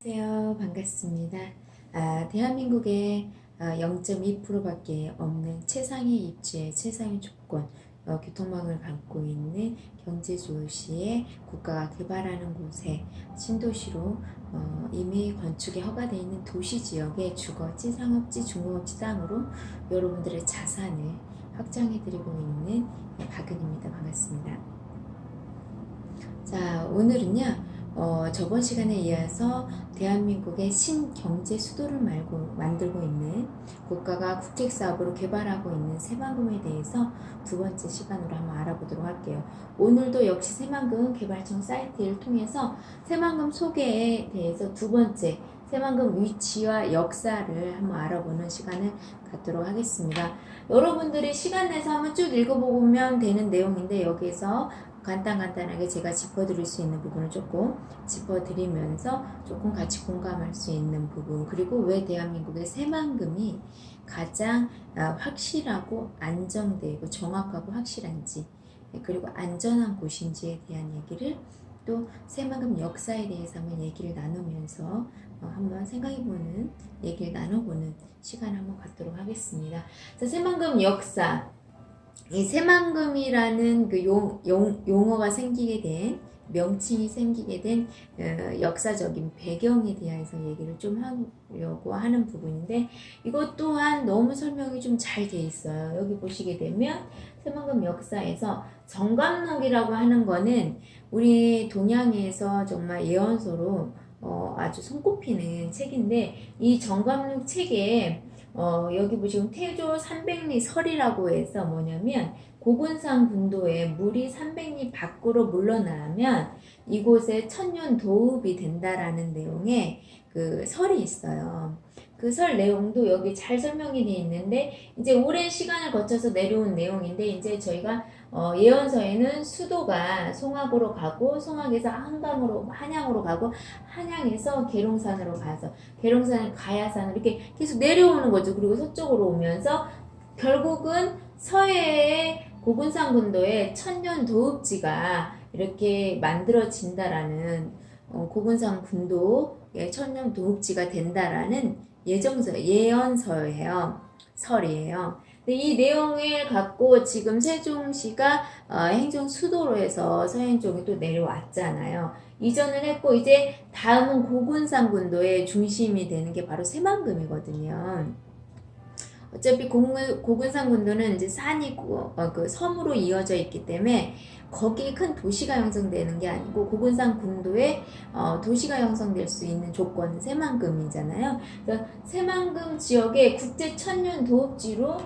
안녕하세요. 반갑습니다. 대한민국에 0.2%밖에 없는 최상위 입지의 최상위 조건, 교통망을 갖고 있는 경제도시의 국가가 개발하는 곳에 신도시로 이미 건축이 허가되어 있는 도시지역의 주거지, 상업지, 중공업지 땅으로 여러분들의 자산을 확장해드리고 있는 박은입니다. 반갑습니다. 자, 오늘은요. 저번 시간에 이어서 대한민국의 신경제 수도를 만들고 있는 국가가 국책사업으로 개발하고 있는 새만금에 대해서 두 번째 시간으로 한번 알아보도록 할게요. 오늘도 역시 새만금 개발청 사이트를 통해서 새만금 소개에 대해서 두 번째 새만금 위치와 역사를 한번 알아보는 시간을 갖도록 하겠습니다. 여러분들이 시간 내서 한번 쭉 읽어보면 되는 내용인데 여기에서 간단하게 제가 짚어드릴 수 있는 부분을 조금 짚어드리면서 조금 같이 공감할 수 있는 부분, 그리고 왜 대한민국의 새만금이 가장 확실하고 안정되고 정확하고 확실한지, 그리고 안전한 곳인지에 대한 얘기를, 또 새만금 역사에 대해서 한번 얘기를 나누면서 한번 생각해보는, 얘기를 나눠보는 시간 한번 갖도록 하겠습니다. 자, 새만금 역사. 이 새만금이라는 그 용어가 생기게 된, 명칭이 생기게 된 역사적인 배경에 대해서 얘기를 좀 하려고 하는 부분인데, 이것 또한 너무 설명이 좀 잘 돼 있어요. 여기 보시게 되면 새만금 역사에서 정감록이라고 하는 거는 우리 동양에서 정말 예언서로 아주 손꼽히는 책인데, 이 정감록 책에 여기 보시면 태조 300리 설이라고 해서 뭐냐면, 고군산 군도에 물이 300리 밖으로 물러나면 이곳에 천년 도읍이 된다라는 내용의 그 설이 있어요. 그 설 내용도 여기 잘 설명이 되어 있는데, 이제 오랜 시간을 거쳐서 내려온 내용인데, 이제 저희가 예언서에는 수도가 송악으로 가고, 송악에서 한양으로 가고, 한양에서 계룡산으로 가서, 계룡산을 가야산으로 이렇게 계속 내려오는 거죠. 그리고 서쪽으로 오면서 결국은 서해의 고군산 군도에 천년 도읍지가 이렇게 만들어진다라는, 고군산 군도에 천년 도읍지가 된다라는 예언서예요. 설이에요. 근데 이 내용을 갖고 지금 세종시가 행정 수도로 해서 서해안 쪽에 또 내려왔잖아요. 이전을 했고, 이제 다음은 고군산 군도의 중심이 되는 게 바로 새만금이거든요. 어차피 고군산 군도는 이제 산이 그 섬으로 이어져 있기 때문에 거기에 큰 도시가 형성되는 게 아니고, 고군산 군도에 도시가 형성될 수 있는 조건은 새만금이잖아요. 그래서 새만금 지역의 국제 천년 도읍지로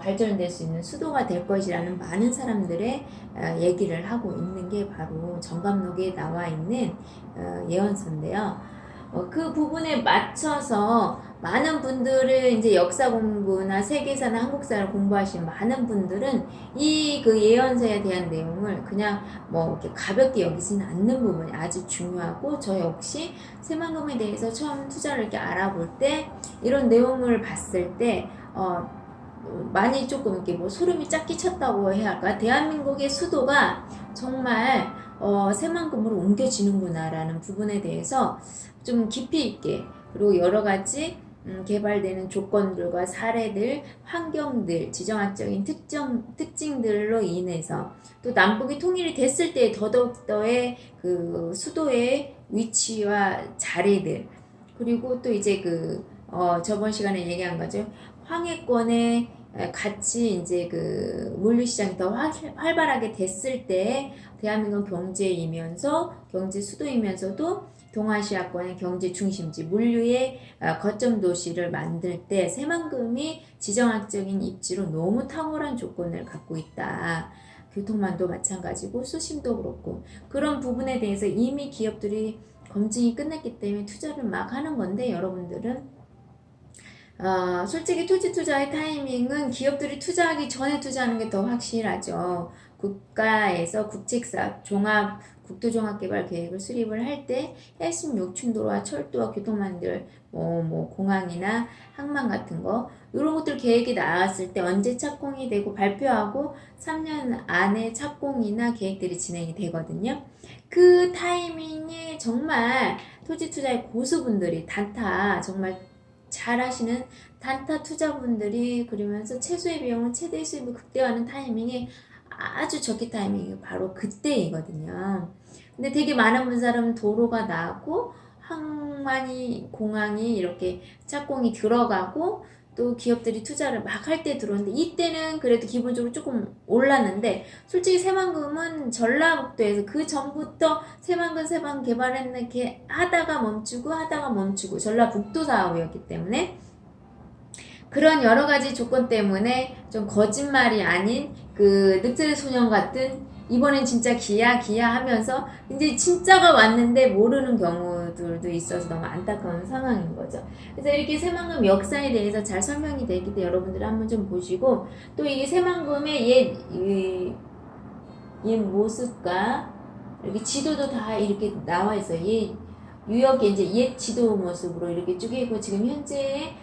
발전될 수 있는 수도가 될 것이라는 많은 사람들의 얘기를 하고 있는 게 바로 정감록에 나와 있는 예언서인데요. 그 부분에 맞춰서 많은 분들은 이제 역사 공부나 세계사나 한국사를 공부하시는 많은 분들은 이 그 예언서에 대한 내용을 그냥 뭐 이렇게 가볍게 여기지는 않는 부분이 아주 중요하고, 저 역시 새만금에 대해서 처음 투자를 이렇게 알아볼 때 이런 내용을 봤을 때 많이 조금 이렇게 뭐 소름이 쫙 끼쳤다고 해야 할까? 대한민국의 수도가 정말 새만금으로 옮겨지는구나라는 부분에 대해서 좀 깊이 있게, 그리고 여러 가지 개발되는 조건들과 사례들, 환경들, 지정학적인 특징들로 인해서, 또 남북이 통일이 됐을 때 더더욱더의 그 수도의 위치와 자리들, 그리고 또 이제 저번 시간에 얘기한 거죠. 황해권에 같이 이제 그 물류시장이 더 활발하게 됐을 때 대한민국 경제 수도이면서도 동아시아권의 경제 중심지, 물류의 거점 도시를 만들 때 새만금이 지정학적인 입지로 너무 탁월한 조건을 갖고 있다. 교통망도 마찬가지고 수심도 그렇고, 그런 부분에 대해서 이미 기업들이 검증이 끝났기 때문에 투자를 막 하는 건데, 여러분들은 솔직히 토지 투자의 타이밍은 기업들이 투자하기 전에 투자하는 게 더 확실하죠. 국가에서 국책사업, 국토종합개발계획을 수립을 할 때 핵심 요충도로와 철도와 교통망들, 공항이나 항만 같은 거, 이런 것들 계획이 나왔을 때 언제 착공이 되고 발표하고 3년 안에 착공이나 계획들이 진행이 되거든요. 그 타이밍에 정말 토지 투자의 고수분들이 단타 정말 잘하시는 단타 투자분들이 그러면서 최소의 비용은 최대의 수입을 극대화하는 타이밍이 아주 적기 타이밍이 바로 그때이거든요. 근데 되게 많은 사람은 도로가 나고 항만이 공항이 이렇게 착공이 들어가고 또 기업들이 투자를 막 할 때 들어오는데 이때는 그래도 기본적으로 조금 올랐는데 솔직히 새만금은 전라북도에서 그 전부터 새만금 개발했는 게 하다가 멈추고 전라북도 사업이었기 때문에 그런 여러 가지 조건 때문에 좀 거짓말이 아닌 그 늑대의 소년 같은 이번엔 진짜 기야 하면서 이제 진짜가 왔는데 모르는 경우들도 있어서 너무 안타까운 상황인 거죠. 그래서 이렇게 새만금 역사에 대해서 잘 설명이 되기 때문에 여러분들 한번 좀 보시고 또 이게 새만금의 옛 모습과 이렇게 지도도 다 이렇게 나와 있어요. 유역의 이제 옛 지도 모습으로 이렇게 쭉 있고 지금 현재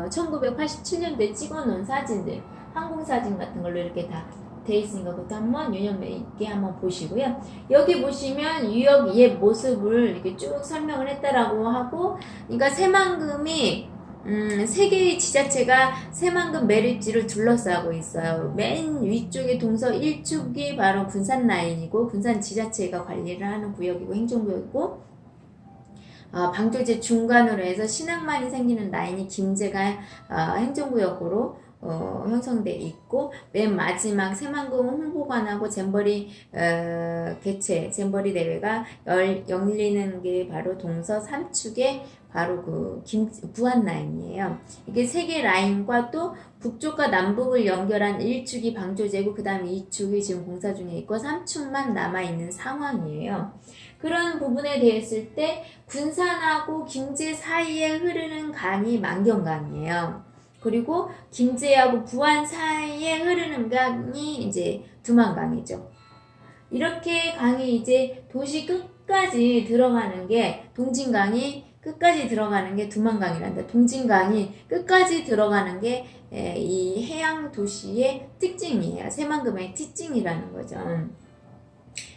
1987년도에 찍어놓은 사진들 항공사진 같은 걸로 이렇게 다 돼 있으니까 그것도 한번 유념 있게 한번 보시고요. 여기 보시면 유역 옛 모습을 이렇게 쭉 설명을 했다라고 하고 그러니까 새만금이 세 개의 지자체가 새만금 매립지를 둘러싸고 있어요. 맨 위쪽에 동서 1축이 바로 군산 라인이고 군산 지자체가 관리를 하는 구역이고 행정구역이고 방조제 중간으로 해서 신항만이 생기는 라인이 김제가 행정구역으로 형성돼 있고 맨 마지막 새만금 홍보관하고 잼버리 잼버리 대회가 열리는 게 바로 동서 3축의 바로 그 부안 라인이에요. 이게 세 개 라인과 또 북쪽과 남북을 연결한 1축이 방조제고 그 다음에 2축이 지금 공사 중에 있고 3축만 남아있는 상황이에요. 그런 부분에 대했을 때 군산하고 김제 사이에 흐르는 강이 만경강이에요. 그리고 김제하고 부안 사이에 흐르는 강이 이제 두만강이죠. 이렇게 강이 이제 도시 끝까지 들어가는 게 동진강이 끝까지 들어가는 게 두만강이란다. 동진강이 끝까지 들어가는 게 이 해양 도시의 특징이에요. 새만금의 특징이라는 거죠.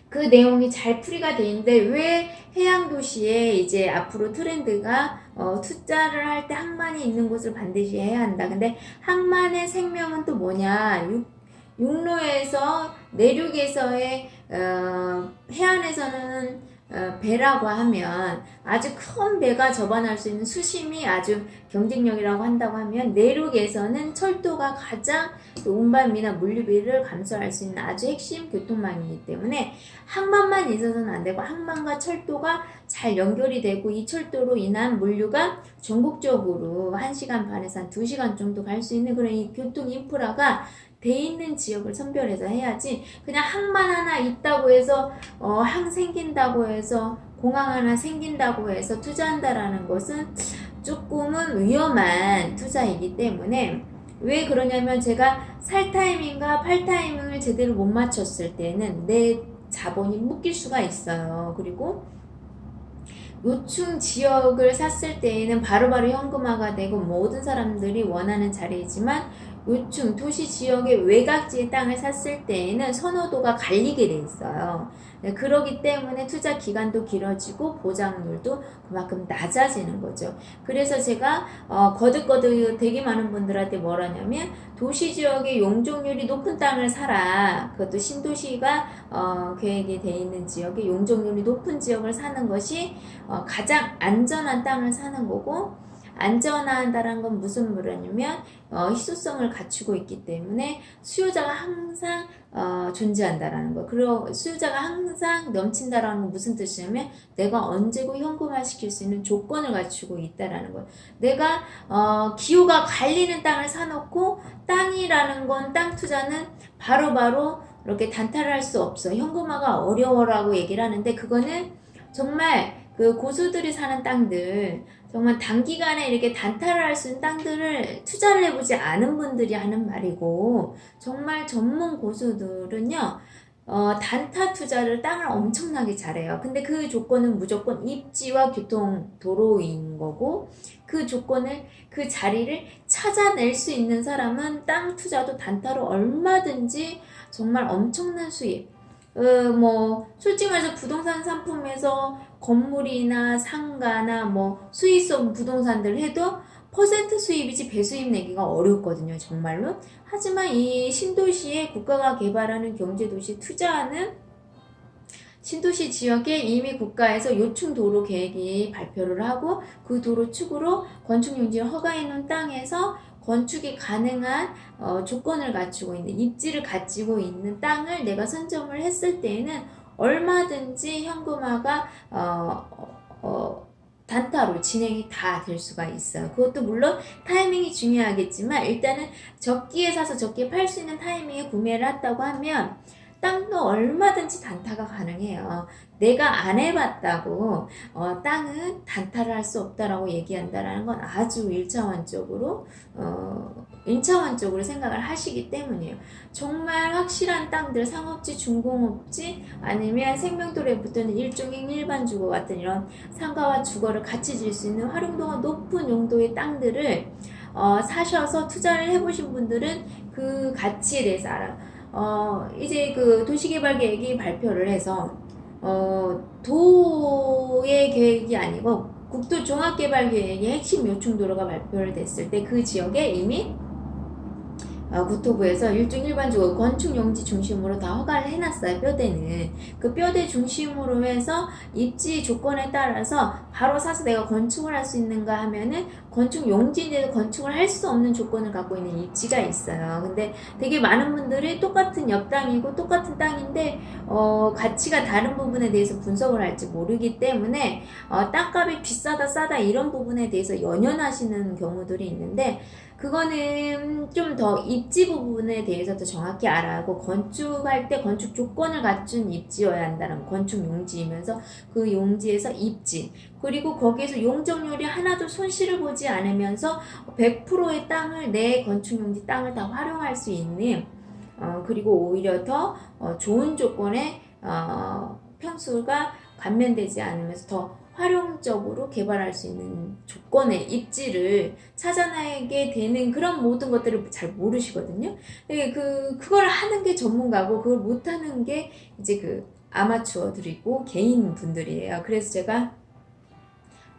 그 내용이 잘 풀이가 돼 있는데 왜 해양 도시에 이제 앞으로 트렌드가 투자를 할 때 항만이 있는 곳을 반드시 해야 한다. 근데 항만의 생명은 또 뭐냐? 육로에서 내륙에서의 해안에서는 배라고 하면 아주 큰 배가 접안할 수 있는 수심이 아주 경쟁력이라고 한다고 하면 내륙에서는 철도가 가장 운반비나 물류비를 감소할 수 있는 아주 핵심 교통망이기 때문에 항만만 있어서는 안 되고 항만과 철도가 잘 연결이 되고 이 철도로 인한 물류가 전국적으로 1시간 반에서 한 2시간 정도 갈 수 있는 그런 이 교통 인프라가 돼 있는 지역을 선별해서 해야지 그냥 항만 하나 있다고 해서 항 생긴다고 해서 공항 하나 생긴다고 해서 투자한다라는 것은 조금은 위험한 투자이기 때문에 왜 그러냐면 제가 살 타이밍과 팔 타이밍을 제대로 못 맞췄을 때는 내 자본이 묶일 수가 있어요. 그리고 요충 지역을 샀을 때에는 바로바로 현금화가 되고 모든 사람들이 원하는 자리이지만 요충 도시 지역의 외곽지의 땅을 샀을 때에는 선호도가 갈리게 돼 있어요. 그러기 때문에 투자 기간도 길어지고 보장률도 그만큼 낮아지는 거죠. 그래서 제가 거듭거듭 되게 많은 분들한테 뭐라냐면 도시 지역의 용적률이 높은 땅을 사라. 그것도 신도시가 계획이 돼 있는 지역에 용적률이 높은 지역을 사는 것이 가장 안전한 땅을 사는 거고 안전하다는 건 무슨 말이냐면 희소성을 갖추고 있기 때문에 수요자가 항상 존재한다라는 거. 그리고 수요자가 항상 넘친다라는 건 무슨 뜻이냐면 내가 언제고 현금화 시킬 수 있는 조건을 갖추고 있다라는 거. 내가 기후가 갈리는 땅을 사놓고 땅이라는 건 땅 투자는 바로바로 이렇게 단타를 할 수 없어. 현금화가 어려워라고 얘기를 하는데 그거는 정말 그 고수들이 사는 땅들 정말 단기간에 이렇게 단타를 할 수 있는 땅들을 투자를 해보지 않은 분들이 하는 말이고 정말 전문 고수들은요 단타 투자를 땅을 엄청나게 잘해요. 근데 그 조건은 무조건 입지와 교통 도로인 거고 그 조건을 그 자리를 찾아낼 수 있는 사람은 땅 투자도 단타로 얼마든지 정말 엄청난 수입 뭐 솔직히 말해서 부동산 상품에서 건물이나 상가나 뭐 수익성 부동산들 해도 퍼센트 수입이지 배수입 내기가 어렵거든요, 정말로. 하지만 이 신도시에 국가가 개발하는 경제도시 투자하는 신도시 지역에 이미 국가에서 요충 도로 계획이 발표를 하고 그 도로 축으로 건축 용지를 허가해 놓은 땅에서 건축이 가능한 조건을 갖추고 있는 입지를 가지고 있는 땅을 내가 선점을 했을 때에는 얼마든지 현금화가 단타로 진행이 다 될 수가 있어요. 그것도 물론 타이밍이 중요하겠지만 일단은 적기에 사서 적기에 팔 수 있는 타이밍에 구매를 했다고 하면 땅도 얼마든지 단타가 가능해요. 내가 안 해봤다고 땅은 단타를 할 수 없다라고 얘기한다라는 건 아주 일차원적으로 생각을 하시기 때문이에요. 정말 확실한 땅들, 상업지, 중공업지 아니면 생명도로에 붙는 일종의 일반 주거 같은 이런 상가와 주거를 같이 질 수 있는 활용도가 높은 용도의 땅들을 사셔서 투자를 해보신 분들은 그 가치에 대해서 알아요. 이제 그 도시개발계획이 발표를 해서, 도의 계획이 아니고 국토종합개발계획의 핵심 요충도로가 발표를 됐을 때 그 지역에 이미 국토부에서 일종 일반적으로 건축 용지 중심으로 다 허가를 해놨어요. 뼈대는 그 뼈대 중심으로 해서 입지 조건에 따라서 바로 사서 내가 건축을 할 수 있는가 하면은 건축 용지인데도 건축을 할 수 없는 조건을 갖고 있는 입지가 있어요. 근데 되게 많은 분들이 똑같은 옆 땅이고 똑같은 땅인데 가치가 다른 부분에 대해서 분석을 할지 모르기 때문에 땅값이 비싸다 싸다 이런 부분에 대해서 연연하시는 경우들이 있는데, 그거는 좀 더 입지 부분에 대해서 더 정확히 알아야 하고, 건축할 때 건축 조건을 갖춘 입지여야 한다는, 건축 용지이면서 그 용지에서 입지, 그리고 거기에서 용적률이 하나도 손실을 보지 않으면서 100%의 땅을, 내 건축 용지 땅을 다 활용할 수 있는, 그리고 오히려 더 좋은 조건의 평수가 감면되지 않으면서 더 활용적으로 개발할 수 있는 조건의 입지를 찾아내게 되는 그런 모든 것들을 잘 모르시거든요. 그걸 하는 게 전문가고, 그걸 못하는 게 이제 그 아마추어들이고 개인 분들이에요. 그래서 제가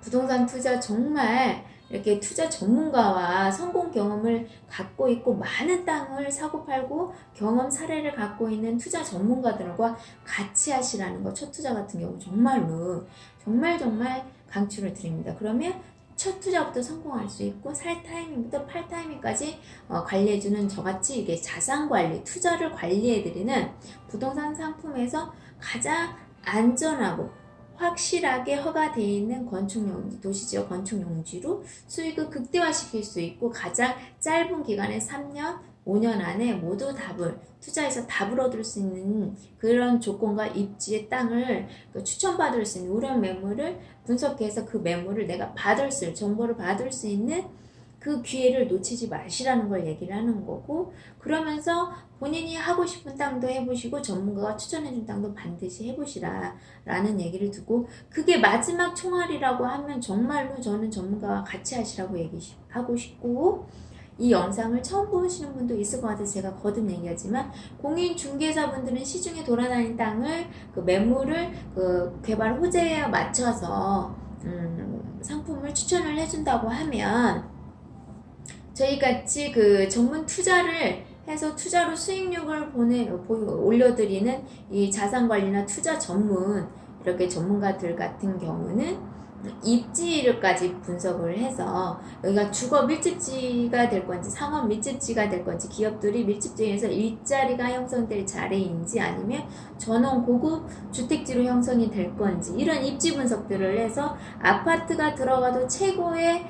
부동산 투자 정말 이렇게 투자 전문가와 성공 경험을 갖고 있고 많은 땅을 사고 팔고 경험 사례를 갖고 있는 투자 전문가들과 같이 하시라는 거, 첫 투자 같은 경우 정말로 정말 강추를 드립니다. 그러면 첫 투자부터 성공할 수 있고 살 타이밍부터 팔 타이밍까지 관리해주는, 저같이 이게 자산 관리, 투자를 관리해드리는 부동산 상품에서 가장 안전하고 확실하게 허가되어 있는 건축용지, 도시지역 건축용지로 수익을 극대화시킬 수 있고, 가장 짧은 기간에 3년, 5년 안에 모두 투자해서 답을 얻을 수 있는 그런 조건과 입지의 땅을 추천받을 수 있는 우량 매물을 분석해서 그 매물을 내가 정보를 받을 수 있는 그 기회를 놓치지 마시라는 걸 얘기를 하는 거고, 그러면서 본인이 하고 싶은 땅도 해보시고 전문가가 추천해준 땅도 반드시 해보시라 라는 얘기를 두고, 그게 마지막 총알이라고 하면 정말로 저는 전문가와 같이 하시라고 얘기하고 싶고, 이 영상을 처음 보시는 분도 있을 것 같아서 제가 거듭 얘기하지만, 공인중개사분들은 시중에 돌아다니는 땅을 그 매물을 그 개발 호재에 맞춰서 상품을 추천을 해준다고 하면, 저희같이 그 전문 투자를 해서 투자로 수익률을 올려드리는 이 자산관리나 투자 전문 이렇게 전문가들 같은 경우는 입지를까지 분석을 해서 여기가 주거 밀집지가 될 건지 상업 밀집지가 될 건지, 기업들이 밀집지에서 일자리가 형성될 자리인지 아니면 전원 고급 주택지로 형성이 될 건지, 이런 입지 분석들을 해서 아파트가 들어가도 최고의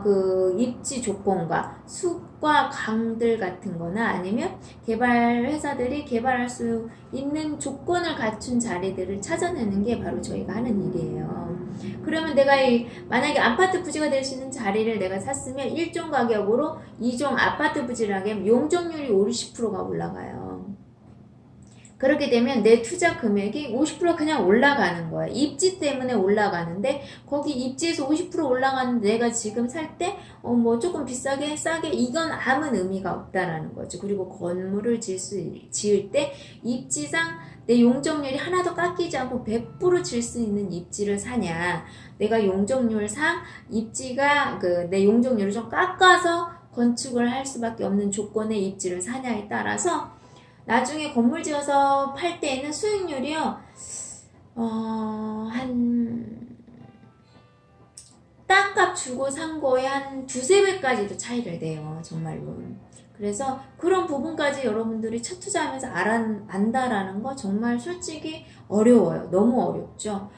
그 입지 조건과 숲과 강들 같은 거나 아니면 개발 회사들이 개발할 수 있는 조건을 갖춘 자리들을 찾아내는 게 바로 저희가 하는 일이에요. 그러면 내가 만약에 아파트 부지가 될 수 있는 자리를 내가 샀으면 1종 가격으로 2종 아파트 부지를 하게 하면 용적률이 50%가 올라가요. 그렇게 되면 내 투자 금액이 50% 그냥 올라가는 거야. 입지 때문에 올라가는데, 거기 입지에서 50% 올라가는데 내가 지금 살 때 뭐 조금 비싸게 싸게, 이건 아무 의미가 없다라는 거죠. 그리고 건물을 지을 때 입지상 내 용적률이 하나도 깎이지 않고 100% 질 수 있는 입지를 사냐, 내가 용적률상 입지가 내 용적률을 좀 깎아서 건축을 할 수밖에 없는 조건의 입지를 사냐에 따라서 나중에 건물 지어서 팔 때에는 수익률이요, 한 땅값 주고 산 거에 한 두세 배까지도 차이를 내요, 정말로. 그래서 그런 부분까지 여러분들이 첫 투자하면서 안다라는 거 정말 솔직히 어려워요. 너무 어렵죠.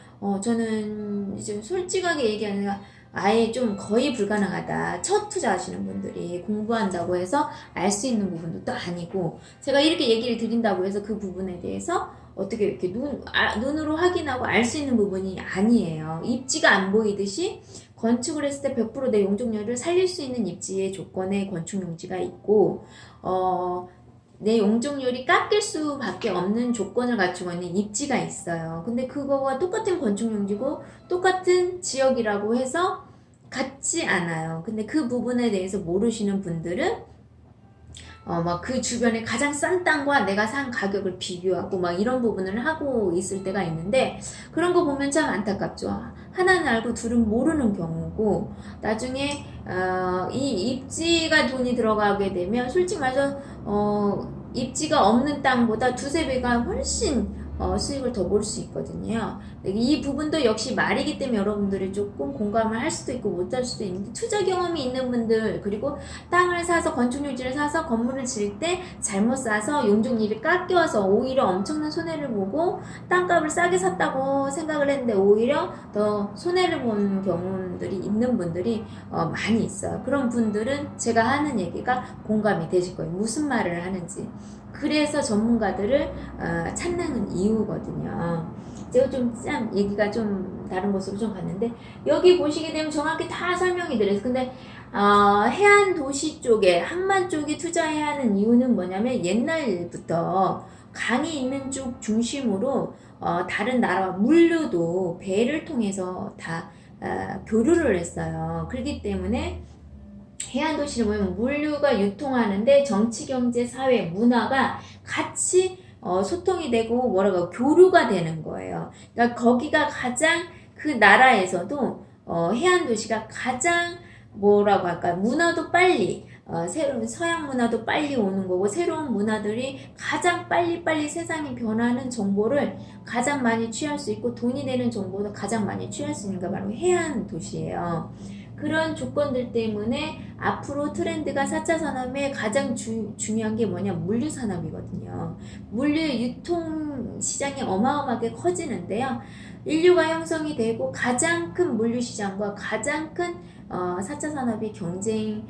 저는 이제 솔직하게 얘기하는, 아예 좀 거의 불가능하다. 첫 투자하시는 분들이 공부한다고 해서 알 수 있는 부분도 또 아니고, 제가 이렇게 얘기를 드린다고 해서 그 부분에 대해서 어떻게 이렇게 눈으로 확인하고 알 수 있는 부분이 아니에요. 입지가 안 보이듯이 건축을 했을 때 100% 내 용적률을 살릴 수 있는 입지의 조건의 건축 용지가 있고, 내 용적률이 깎일 수밖에 없는 조건을 갖추고 있는 입지가 있어요. 근데 그거와 똑같은 건축 용지고 똑같은 지역이라고 해서 같지 않아요. 근데 그 부분에 대해서 모르시는 분들은 막 그 주변에 가장 싼 땅과 내가 산 가격을 비교하고 막 이런 부분을 하고 있을 때가 있는데, 그런 거 보면 참 안타깝죠. 하나는 알고 둘은 모르는 경우고, 나중에 이 입지가 돈이 들어가게 되면 솔직히 말해서 입지가 없는 땅보다 두세 배가 훨씬 수익을 더 볼 수 있거든요. 이 부분도 역시 말이기 때문에 여러분들이 조금 공감을 할 수도 있고 못할 수도 있는데, 투자 경험이 있는 분들, 그리고 땅을 사서 건축용지를 사서 건물을 지을 때 잘못 사서 용적률이 깎여서 오히려 엄청난 손해를 보고 땅값을 싸게 샀다고 생각을 했는데 오히려 더 손해를 본 경우들이 있는 분들이 많이 있어요. 그런 분들은 제가 하는 얘기가 공감이 되실 거예요. 무슨 말을 하는지. 그래서 전문가들을 찾는 이유거든요. 제가 좀 얘기가 좀 다른 곳으로 좀 갔는데, 여기 보시게 되면 정확히 다 설명이 드려요. 근데 해안 도시 쪽에, 항만 쪽에 투자해야 하는 이유는 뭐냐면, 옛날부터 강이 있는 쪽 중심으로 다른 나라와 물류도 배를 통해서 다 교류를 했어요. 그렇기 때문에 해안 도시를 보면 물류가 유통하는데 정치, 경제, 사회, 문화가 같이 소통이 되고 교류가 되는 거예요. 그러니까 거기가 가장, 그 나라에서도 해안 도시가 가장 문화도 빨리, 새로운 서양 문화도 빨리 오는 거고, 새로운 문화들이 가장 빨리 세상이 변하는 정보를 가장 많이 취할 수 있고, 돈이 되는 정보도 가장 많이 취할 수 있는 게 바로 해안 도시예요. 그런 조건들 때문에 앞으로 트렌드가 4차 산업의 가장 중요한 게 뭐냐, 물류 산업이거든요. 물류 유통 시장이 어마어마하게 커지는데요. 인류가 형성이 되고 가장 큰 물류 시장과 가장 큰 4차 산업이 경쟁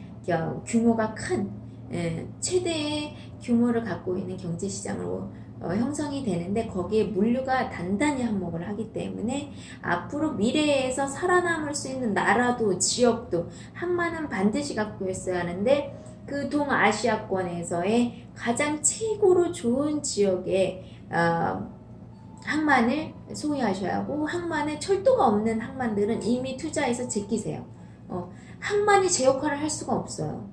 규모가 큰 최대의 규모를 갖고 있는 경제 시장으로 형성이 되는데, 거기에 물류가 단단히 한몫을 하기 때문에 앞으로 미래에서 살아남을 수 있는 나라도 지역도 항만은 반드시 갖고 있어야 하는데, 그 동아시아권에서의 가장 최고로 좋은 지역에 항만을 소유하셔야 하고, 항만에 철도가 없는 항만들은 이미 투자해서 제끼세요. 항만이 제 역할을 할 수가 없어요.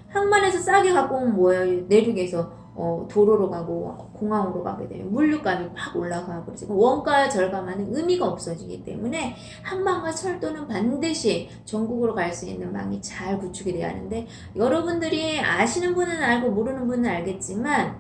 항만에서 싸게 갖고 오면 뭐예요? 내륙에서 도로로 가고 공항으로 가게 되면 물류값이 팍 올라가고, 지금 원가 절감하는 의미가 없어지기 때문에 항만과 철도는 반드시 전국으로 갈 수 있는 망이 잘 구축이 돼야 하는데, 여러분들이 아시는 분은 알고 모르는 분은 알겠지만,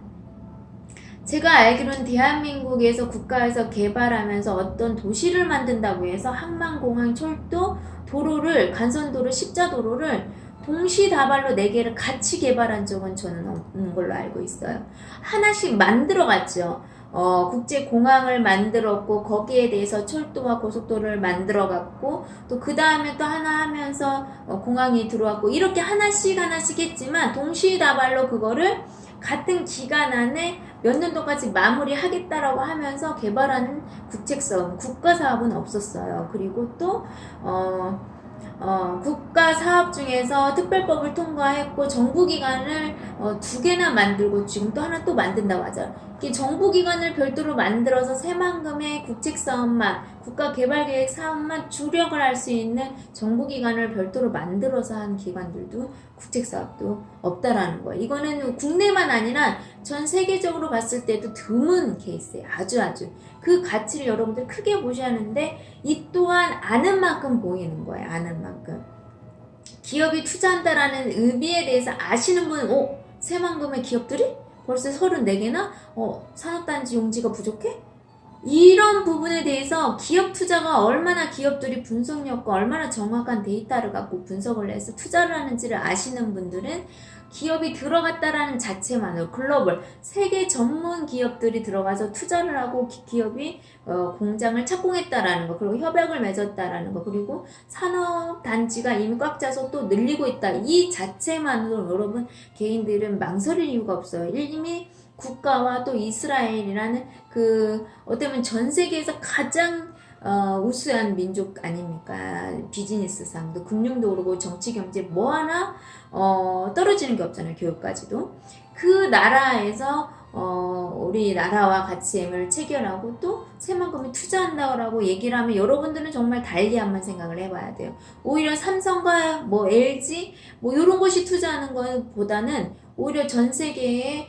제가 알기로는 대한민국에서 국가에서 개발하면서 어떤 도시를 만든다고 해서 항만, 공항, 철도, 도로를, 간선도로, 십자도로를 동시다발로 4개를 같이 개발한 적은 저는 없는 걸로 알고 있어요. 하나씩 만들어 갔죠. 국제공항을 만들었고, 거기에 대해서 철도와 고속도로를 만들어 갔고, 또 그 다음에 또 하나 하면서 공항이 들어왔고, 이렇게 하나씩 했지만 동시다발로 그거를 같은 기간 안에 몇 년도까지 마무리하겠다라고 하면서 개발하는 국책사업, 국가사업은 없었어요. 그리고 또 국가 사업 중에서 특별법을 통과했고, 정부기관을 2개나 만들고 지금 또 하나 또 만든다고 하죠. 이렇게 정부기관을 별도로 만들어서 새만금의 국책사업만, 국가개발계획 사업만 주력을 할 수 있는 정부기관을 별도로 만들어서 한 기관들도 국책사업도 없다라는 거예요. 이거는 국내만 아니라 전 세계적으로 봤을 때도 드문 케이스예요. 아주 그 가치를 여러분들 크게 보셔야 하는데 이 또한 아는 만큼 보이는 거예요. 아는 만큼. 기업이 투자한다라는 의미에 대해서 아시는 분은 새만금의 기업들이 벌써 34개나? 산업단지 용지가 부족해? 이런 부분에 대해서 기업 투자가 얼마나 기업들이 분석력과 얼마나 정확한 데이터를 갖고 분석을 해서 투자를 하는지를 아시는 분들은 기업이 들어갔다라는 자체만으로 글로벌 세계 전문 기업들이 들어가서 투자를 하고 기업이 공장을 착공했다라는 거, 그리고 협약을 맺었다라는 거, 그리고 산업단지가 이미 꽉 차서 또 늘리고 있다, 이 자체만으로 여러분 개인들은 망설일 이유가 없어요. 이미 국가와 또 이스라엘이라는 어쩌면 전 세계에서 가장 우수한 민족 아닙니까? 비즈니스상도 금융도 그렇고 정치 경제 뭐 하나 떨어지는 게 없잖아요. 교육까지도. 그 나라에서 우리 나라와 같이 MOU를 체결하고 또 새만금에 투자한다고 얘기를 하면 여러분들은 정말 달리 한번 생각을 해봐야 돼요. 오히려 삼성과 뭐 LG 뭐 이런 곳이 투자하는 것보다는 오히려 전 세계에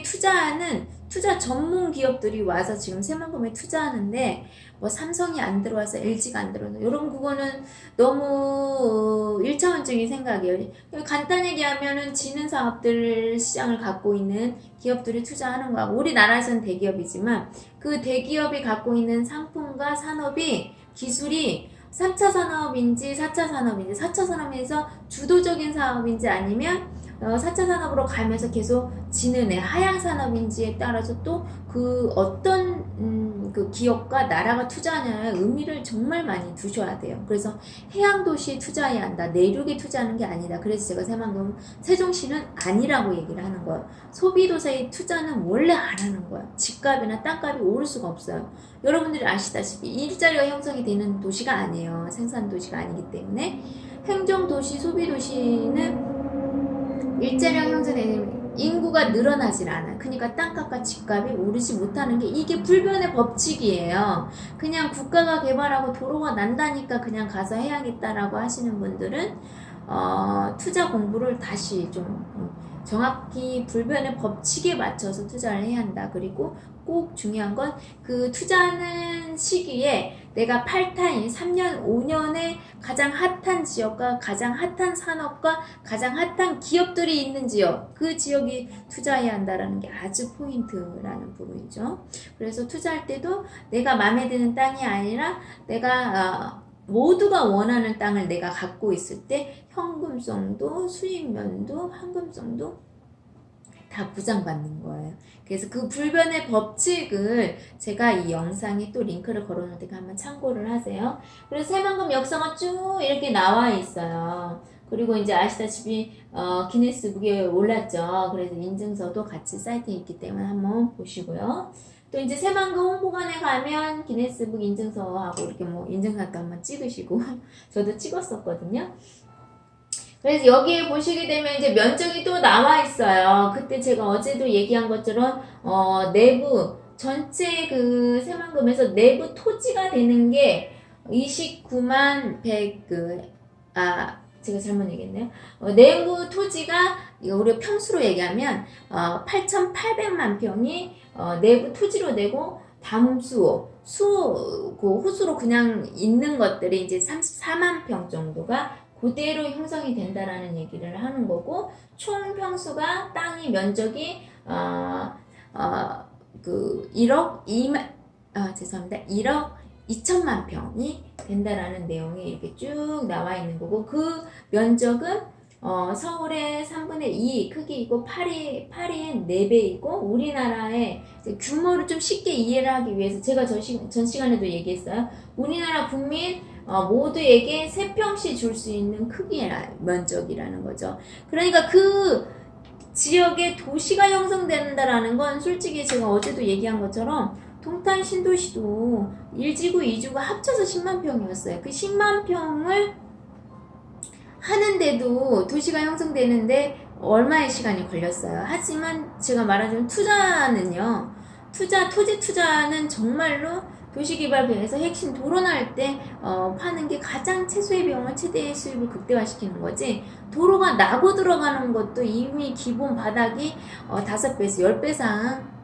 투자하는 투자 전문 기업들이 와서 지금 새만금에 투자하는데 뭐 삼성이 안 들어와서 LG가 안 들어와서 여러분 그거는 너무 1차원적인 생각이에요. 간단히 얘기하면은 지능 사업들 시장을 갖고 있는 기업들이 투자하는 거고 우리나라에서는 대기업이지만 그 대기업이 갖고 있는 상품과 산업이 기술이 3차 산업인지 4차 산업인지 4차 산업에서 주도적인 사업인지 아니면 4차 산업으로 가면서 계속 지는 하향 산업인지에 따라서 또 그 어떤 그 기업과 나라가 투자하냐의 의미를 정말 많이 두셔야 돼요. 그래서 해양 도시에 투자해야 한다. 내륙에 투자하는 게 아니다. 그래서 제가 새만금 세종시는 아니라고 얘기를 하는 거예요. 소비도시의 투자는 원래 안 하는 거예요. 집값이나 땅값이 오를 수가 없어요. 여러분들이 아시다시피 일자리가 형성이 되는 도시가 아니에요. 생산 도시가 아니기 때문에 행정도시, 소비도시는 일자리가 형성되는 인구가 늘어나질 않아요. 그러니까 땅값과 집값이 오르지 못하는 게 이게 불변의 법칙이에요. 그냥 국가가 개발하고 도로가 난다니까 그냥 가서 해야겠다라고 하시는 분들은 투자 공부를 다시 좀 정확히 불변의 법칙에 맞춰서 투자를 해야 한다. 그리고 꼭 중요한 건 그 투자하는 시기에 내가 8타임, 3년, 5년에 가장 핫한 지역과 가장 핫한 산업과 가장 핫한 기업들이 있는 지역, 그 지역이 투자해야 한다는 게 아주 포인트라는 부분이죠. 그래서 투자할 때도 내가 마음에 드는 땅이 아니라 내가 모두가 원하는 땅을 내가 갖고 있을 때 현금성도 수익면도 황금성도 다 보장받는 거예요. 그래서 그 불변의 법칙을 제가 이 영상에 또 링크를 걸어놓을 테니까 한번 참고를 하세요. 그래서 새만금 역사가 쭉 이렇게 나와 있어요. 그리고 이제 아시다시피 기네스북에 올랐죠. 그래서 인증서도 같이 사이트에 있기 때문에 한번 보시고요. 또 이제 새만금 홍보관에 가면 기네스북 인증서하고 이렇게 뭐 인증샷도 한번 찍으시고 저도 찍었었거든요. 그래서 여기에 보시게 되면 이제 면적이 또 나와 있어요. 그때 제가 어제도 얘기한 것처럼 내부 전체 그 새만금에서 내부 토지가 되는 게 29만 100 제가 잘못 얘기했네요. 내부 토지가 우리가 평수로 얘기하면 8,800만 평이 내부 토지로 되고 담수, 호수로 그냥 있는 것들이 이제 34만 평 정도가 그대로 형성이 된다라는 얘기를 하는 거고, 총 평수가 땅이 면적이 1억 2천만 평이 된다라는 내용이 이렇게 쭉 나와 있는 거고, 그 면적은 서울의 3분의 2 크기이고 파리의 4배이고 우리나라의 규모를 좀 쉽게 이해를 하기 위해서 제가 전 시간에도 얘기했어요. 우리나라 국민 모두에게 3평씩 줄 수 있는 크기의 면적이라는 거죠. 그러니까 그 지역에 도시가 형성된다라는 건 솔직히 제가 어제도 얘기한 것처럼 동탄 신도시도 1지구 2지구가 합쳐서 10만 평이었어요. 그 10만 평을 하는데도 도시가 형성되는데 얼마의 시간이 걸렸어요. 하지만 제가 말하자면 토지 투자는 정말로 도시개발부에서 핵심 도로 날 때 파는 게 가장 최소의 비용을 최대의 수입을 극대화시키는 거지. 도로가 나고 들어가는 것도 이미 기본 바닥이 5배에서 10배 상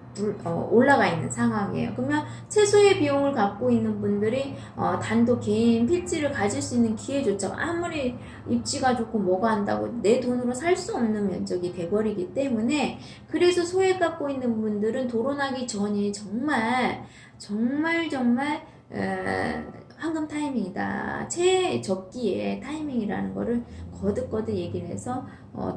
올라가 있는 상황이에요. 그러면 최소의 비용을 갖고 있는 분들이 단독 개인 필지를 가질 수 있는 기회조차 아무리 입지가 좋고 뭐가 한다고 내 돈으로 살 수 없는 면적이 돼버리기 때문에, 그래서 소액 갖고 있는 분들은 도로 나기 전이 정말 황금 타이밍이다, 최적기의 타이밍이라는 거를 거듭거듭 얘기를 해서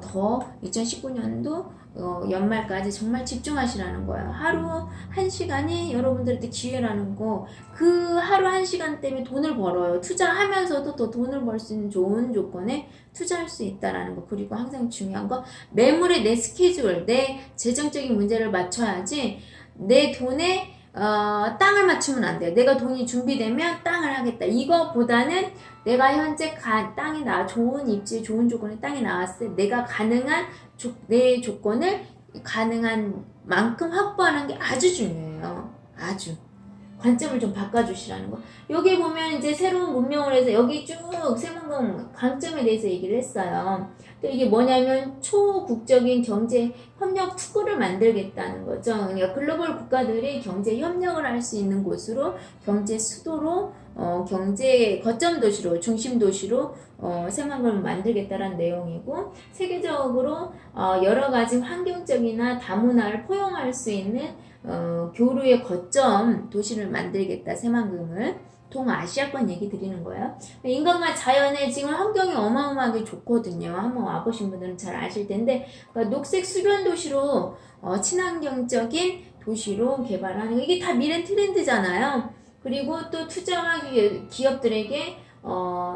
더 2019년도 연말까지 정말 집중하시라는 거예요. 하루 1시간이 여러분들한테 기회라는 거. 그 하루 1시간 때문에 돈을 벌어요. 투자하면서도 더 돈을 벌 수 있는 좋은 조건에 투자할 수 있다라는 거. 그리고 항상 중요한 거, 매물에 내 스케줄, 내 재정적인 문제를 맞춰야지 내 돈에 땅을 맞추면 안 돼요. 내가 돈이 준비되면 땅을 하겠다. 이거보다는 내가 현재 땅이 좋은 입지, 좋은 조건의 땅이 나왔을 때 내가 가능한 내 조건을 가능한 만큼 확보하는 게 아주 중요해요. 아주. 관점을 좀 바꿔주시라는 거. 여기 보면 이제 새로운 문명을 해서 여기 쭉 세만금 강점에 대해서 얘기를 했어요. 또 이게 뭐냐면 초국적인 경제 협력 특구를 만들겠다는 거죠. 그러니까 글로벌 국가들이 경제 협력을 할 수 있는 곳으로, 경제 수도로, 경제 거점 도시로, 중심 도시로 새만금을 만들겠다는 내용이고, 세계적으로 여러 가지 환경적이나 다문화를 포용할 수 있는 교류의 거점 도시를 만들겠다, 새만금을. 동아시아권 얘기 드리는 거예요. 인간과 자연의 지금 환경이 어마어마하게 좋거든요. 한번 와보신 분들은 잘 아실 텐데, 그러니까 녹색 수변 도시로 친환경적인 도시로 개발하는 거, 이게 다 미래 트렌드잖아요. 그리고 또 투자하기 기업들에게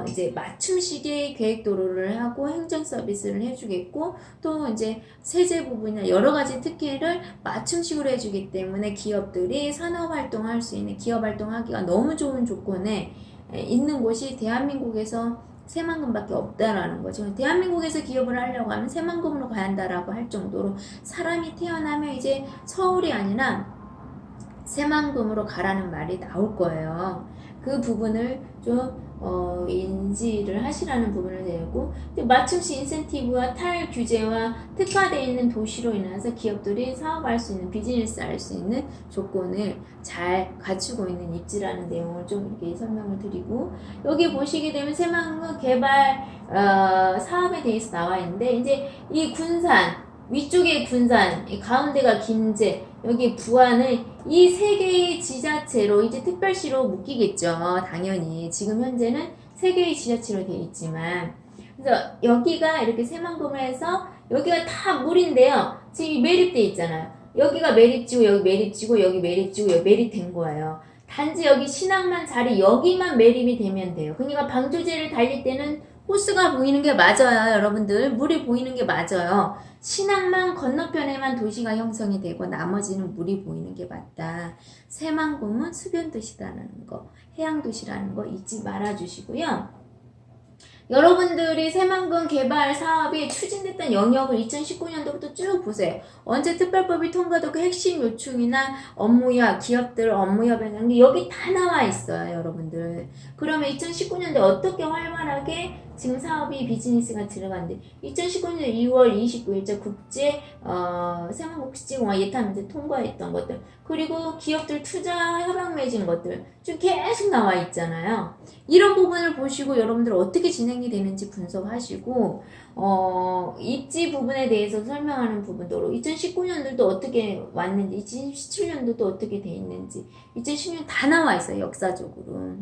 이제 맞춤식의 계획 도로를 하고 행정 서비스를 해주겠고, 또 이제 세제 부분이나 여러 가지 특혜를 맞춤식으로 해주기 때문에 기업들이 산업 활동할 수 있는, 기업 활동하기가 너무 좋은 조건에 있는 곳이 대한민국에서 새만금밖에 없다라는 거죠. 대한민국에서 기업을 하려고 하면 새만금으로 가야 한다라고 할 정도로, 사람이 태어나면 이제 서울이 아니라 새만금으로 가라는 말이 나올 거예요. 그 부분을 좀 인지를 하시라는 부분을 내고, 맞춤식 인센티브와 탈규제와 특화되어 있는 도시로 인해서 기업들이 사업할 수 있는, 비즈니스 할 수 있는 조건을 잘 갖추고 있는 입지라는 내용을 좀 이렇게 설명을 드리고, 여기 보시게 되면 새만금 개발 사업에 대해서 나와 있는데, 이제 이 군산, 위쪽에 군산, 이 가운데가 김제, 여기 부안을 이 세 개의 지자체로 이제 특별시로 묶이겠죠. 당연히 지금 현재는 세 개의 지자체로 되어 있지만, 그래서 여기가 이렇게 새만금을 해서 여기가 다 물인데요. 지금 매립돼 있잖아요. 여기가 매립지고 여기 매립지고 여기 매립지고 여기 매립된 거예요. 단지 여기 신항만 자리 여기만 매립이 되면 돼요. 그러니까 방조제를 달릴 때는 호수가 보이는 게 맞아요. 여러분들, 물이 보이는 게 맞아요. 신항만 건너편에만 도시가 형성이 되고 나머지는 물이 보이는 게 맞다. 새만금은 수변도시라는 거, 해양도시라는 거 잊지 말아 주시고요. 여러분들이 새만금 개발 사업이 추진됐던 영역을 2019년도부터 쭉 보세요. 언제 특별법이 통과되고 핵심 요충이나 업무협, 기업들 업무협의 여기 다 나와 있어요, 여러분들. 그러면 2019년도에 어떻게 활발하게 지금 사업이 비즈니스가 들어갔는데, 2019년 2월 29일자 국제 새만금 국제공항 예타문제 통과했던 것들, 그리고 기업들 투자 협약 맺은 것들 좀 계속 나와 있잖아요. 이런 부분을 보시고 여러분들 어떻게 진행이 되는지 분석하시고, 입지 부분에 대해서 설명하는 부분도로 2019년도도 어떻게 왔는지, 2017년도도 어떻게 돼 있는지, 2010년 다 나와 있어요, 역사적으로.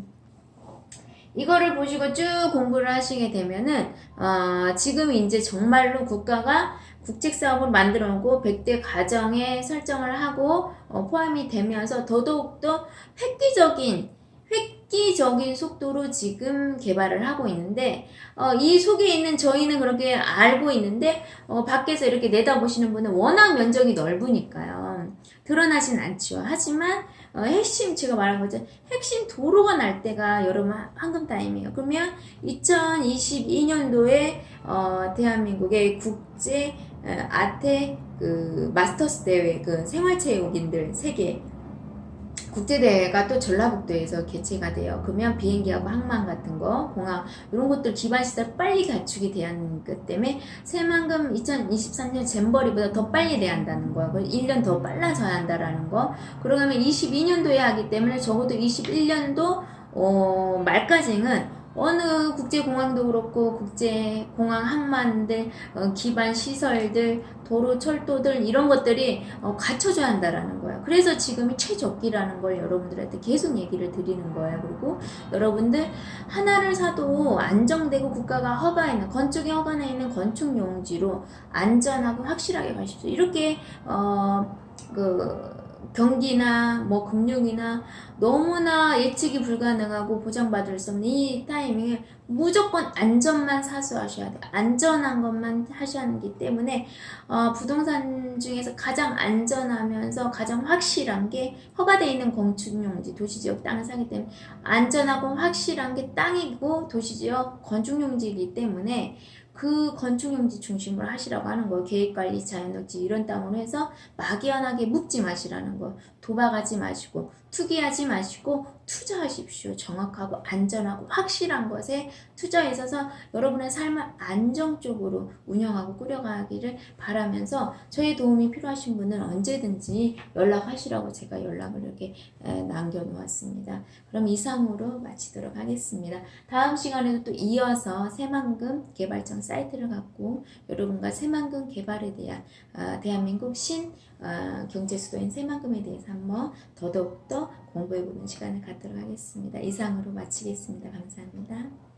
이거를 보시고 쭉 공부를 하시게 되면은 지금 이제 정말로 국가가 국책사업을 만들어 놓고 100대 가정에 설정을 하고 포함이 되면서 더더욱더 획기적인 속도로 지금 개발을 하고 있는데, 이 속에 있는 저희는 그렇게 알고 있는데 밖에서 이렇게 내다보시는 분은 워낙 면적이 넓으니까요, 드러나진 않죠. 하지만 핵심, 제가 말한 거죠. 핵심 도로가 날 때가 여러분 황금 타임이에요. 그러면 2022년도에 대한민국의 국제 아태 마스터스 대회, 생활체육인들 세계 국제대회가 또 전라북도에서 개최가 돼요. 그러면 비행기하고 항만 같은 거, 공항 이런 것들 기반시설 빨리 갖추게 되는 것 때문에 새만금 2023년 잼버리보다 더 빨리 돼야 한다는 거야. 1년 더 빨라져야 한다라는 거. 그러면 22년도에 하기 때문에 적어도 21년도 말까지는 어느 국제공항도 그렇고 국제공항 항만들 기반 시설들 도로 철도들 이런 것들이 갖춰져야 한다라는 거야. 그래서 지금이 최적기라는 걸 여러분들한테 계속 얘기를 드리는 거예요. 그리고 여러분들 하나를 사도 안정되고 국가가 허가에 있는 건축에 허가나 있는 건축 용지로 안전하고 확실하게 가십시오. 이렇게 경기나 뭐 금융이나 너무나 예측이 불가능하고 보장받을 수 없는 이 타이밍에 무조건 안전만 사수하셔야 돼요. 안전한 것만 하셔야 하기 때문에 부동산 중에서 가장 안전하면서 가장 확실한 게 허가되어 있는 건축용지 도시지역 땅을 사기 때문에 안전하고 확실한 게 땅이고 도시지역 건축용지이기 때문에 그 건축용지 중심으로 하시라고 하는 거예요. 계획관리, 자연녹지 이런 땅으로 해서 막연하게 묵지 마시라는 거. 도박하지 마시고 투기하지 마시고 투자하십시오. 정확하고 안전하고 확실한 것에 투자에 있어서 여러분의 삶을 안정적으로 운영하고 꾸려가기를 바라면서 저의 도움이 필요하신 분은 언제든지 연락하시라고 제가 연락을 이렇게 남겨놓았습니다. 그럼 이상으로 마치도록 하겠습니다. 다음 시간에도 또 이어서 새만금 개발청 사이트를 갖고 여러분과 새만금 개발에 대한 대한민국 경제 수도인 새만금에 대해서 한번 더더욱더 공부해보는 시간을 갖도록 하겠습니다. 이상으로 마치겠습니다. 감사합니다.